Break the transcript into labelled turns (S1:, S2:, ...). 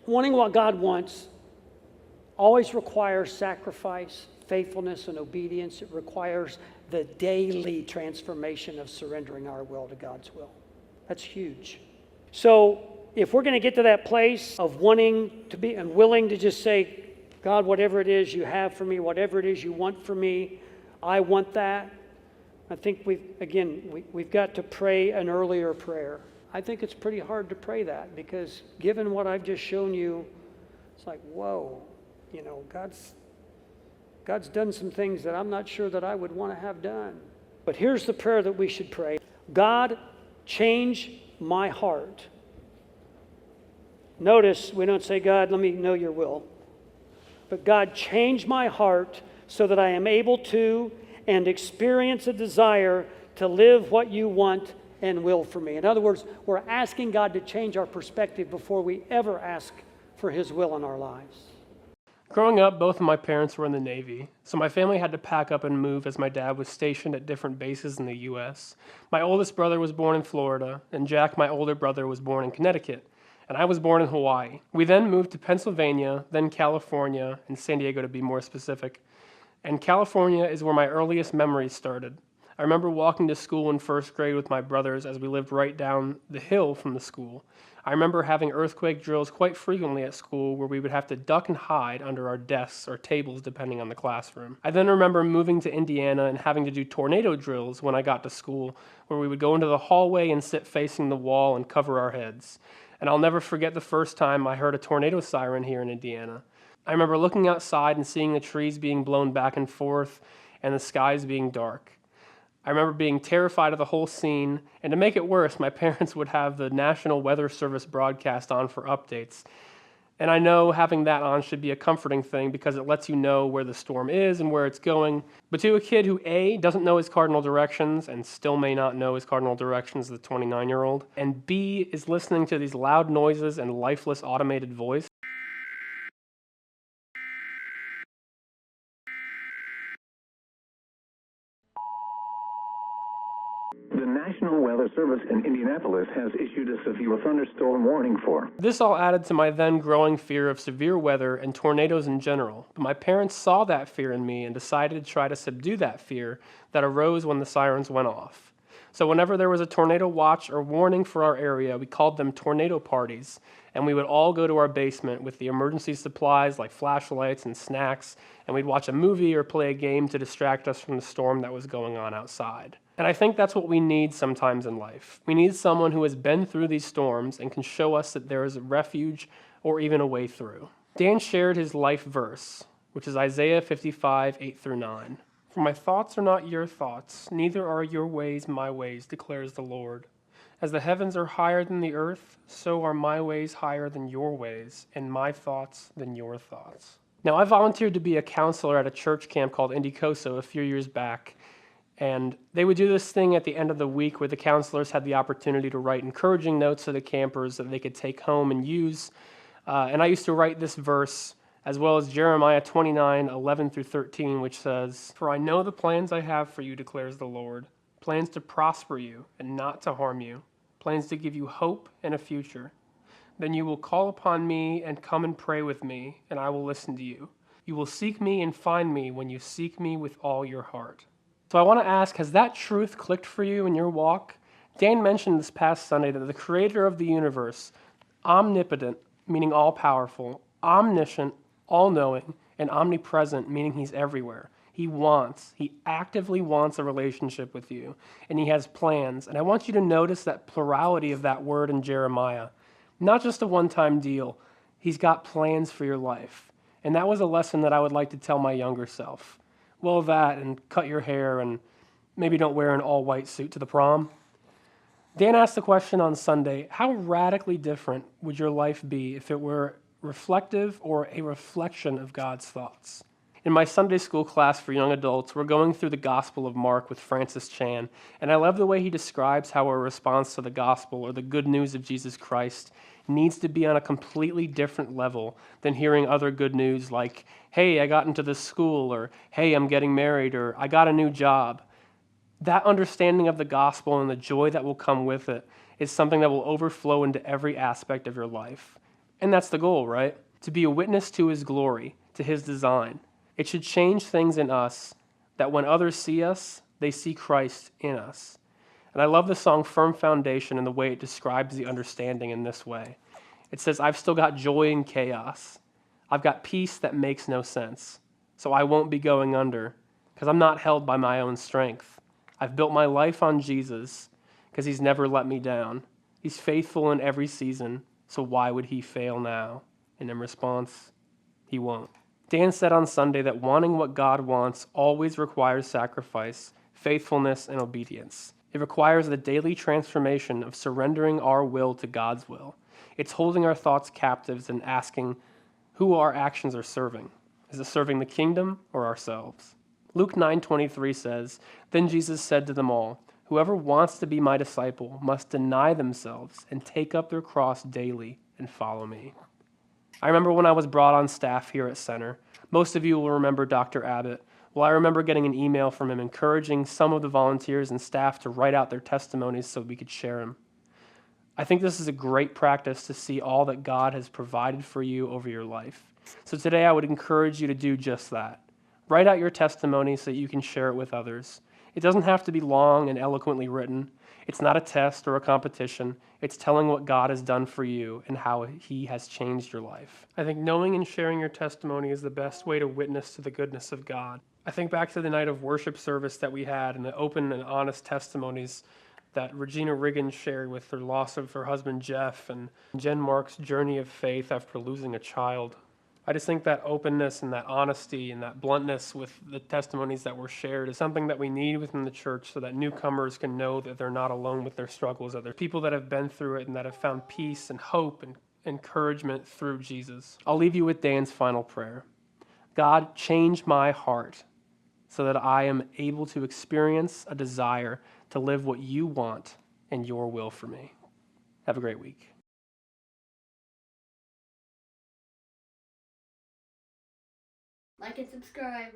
S1: Wanting what God wants always requires sacrifice, faithfulness, and obedience. It requires the daily transformation of surrendering our will to God's will. That's huge. So if we're going to get to that place of wanting to be and willing to just say, God, whatever it is you have for me, whatever it is you want for me, I want that. I think we've got to pray an earlier prayer. I think it's pretty hard to pray that because given what I've just shown you, it's like, whoa, God's done some things that I'm not sure that I would want to have done. But here's the prayer that we should pray. God, change my heart. Notice we don't say, God, let me know your will. But God, change my heart so that I am able to and experience a desire to live what you want and will for me. In other words, we're asking God to change our perspective before we ever ask for his will in our lives.
S2: Growing up, both of my parents were in the Navy, so my family had to pack up and move as my dad was stationed at different bases in the U.S. My oldest brother was born in Florida, and Jack, my older brother, was born in Connecticut, and I was born in Hawaii. We then moved to Pennsylvania, then California, and San Diego to be more specific. And California is where my earliest memories started. I remember walking to school in first grade with my brothers as we lived right down the hill from the school. I remember having earthquake drills quite frequently at school where we would have to duck and hide under our desks or tables depending on the classroom. I then remember moving to Indiana and having to do tornado drills when I got to school where we would go into the hallway and sit facing the wall and cover our heads. And I'll never forget the first time I heard a tornado siren here in Indiana. I remember looking outside and seeing the trees being blown back and forth and the skies being dark. I remember being terrified of the whole scene, and to make it worse, my parents would have the National Weather Service broadcast on for updates. And I know having that on should be a comforting thing because it lets you know where the storm is and where it's going. But to a kid who A, doesn't know his cardinal directions and still may not know his cardinal directions as a 29-year-old, and B, is listening to these loud noises and lifeless automated voice,
S3: the National Weather Service in Indianapolis has issued a severe thunderstorm warning for.
S2: This all added to my then growing fear of severe weather and tornadoes in general. But my parents saw that fear in me and decided to try to subdue that fear that arose when the sirens went off. So whenever there was a tornado watch or warning for our area, we called them tornado parties, and we would all go to our basement with the emergency supplies like flashlights and snacks, and we'd watch a movie or play a game to distract us from the storm that was going on outside. And I think that's what we need sometimes in life. We need someone who has been through these storms and can show us that there is a refuge or even a way through. Dan shared his life verse, which is Isaiah 55, 8-9. For my thoughts are not your thoughts, neither are your ways my ways, declares the Lord. As the heavens are higher than the earth, so are my ways higher than your ways, and my thoughts than your thoughts. Now, I volunteered to be a counselor at a church camp called Indicoso a few years back, and they would do this thing at the end of the week where the counselors had the opportunity to write encouraging notes to the campers that they could take home and use. And I used to write this verse as well as Jeremiah 29, 11-13, which says, For I know the plans I have for you, declares the Lord, plans to prosper you and not to harm you, plans to give you hope and a future. Then you will call upon me and come and pray with me, and I will listen to you. You will seek me and find me when you seek me with all your heart. So I want to ask, has that truth clicked for you in your walk? Dan mentioned this past Sunday that the creator of the universe, omnipotent, meaning all-powerful, omniscient, all-knowing, and omnipresent, meaning he's everywhere. He actively wants a relationship with you, and he has plans. And I want you to notice that plurality of that word in Jeremiah. Not just a one-time deal. He's got plans for your life. And that was a lesson that I would like to tell my younger self. Well, that and cut your hair and maybe don't wear an all-white suit to the prom. Dan asked the question on Sunday, how radically different would your life be if it were reflective or a reflection of God's thoughts? In my Sunday school class for young adults, we're going through the Gospel of Mark with Francis Chan, and I love the way he describes how our response to the gospel or the good news of Jesus Christ needs to be on a completely different level than hearing other good news like, hey, I got into this school, or hey, I'm getting married, or I got a new job. That understanding of the gospel and the joy that will come with it is something that will overflow into every aspect of your life. And that's the goal, right? To be a witness to his glory, to his design. It should change things in us that when others see us, they see Christ in us. And I love the song Firm Foundation and the way it describes the understanding in this way. It says, I've still got joy in chaos. I've got peace that makes no sense. So I won't be going under because I'm not held by my own strength. I've built my life on Jesus because he's never let me down. He's faithful in every season, so why would he fail now? And in response, he won't. Dan said on Sunday that wanting what God wants always requires sacrifice, faithfulness, and obedience. It requires the daily transformation of surrendering our will to God's will. It's holding our thoughts captives and asking who our actions are serving. Is it serving the kingdom or ourselves? Luke 9:23 says, Then Jesus said to them all, Whoever wants to be my disciple must deny themselves and take up their cross daily and follow me. I remember when I was brought on staff here at Center. Most of you will remember Dr. Abbott. Well, I remember getting an email from him encouraging some of the volunteers and staff to write out their testimonies so we could share them. I think this is a great practice to see all that God has provided for you over your life. So today I would encourage you to do just that. Write out your testimony so that you can share it with others. It doesn't have to be long and eloquently written. It's not a test or a competition. It's telling what God has done for you and how he has changed your life. I think knowing and sharing your testimony is the best way to witness to the goodness of God. I think back to the night of worship service that we had and the open and honest testimonies that Regina Riggins shared with her loss of her husband Jeff and Jen Mark's journey of faith after losing a child. I just think that openness and that honesty and that bluntness with the testimonies that were shared is something that we need within the church so that newcomers can know that they're not alone with their struggles, that there are people that have been through it and that have found peace and hope and encouragement through Jesus. I'll leave you with Dan's final prayer. God, change my heart so that I am able to experience a desire to live what you want and your will for me. Have a great week.
S4: Like and subscribe.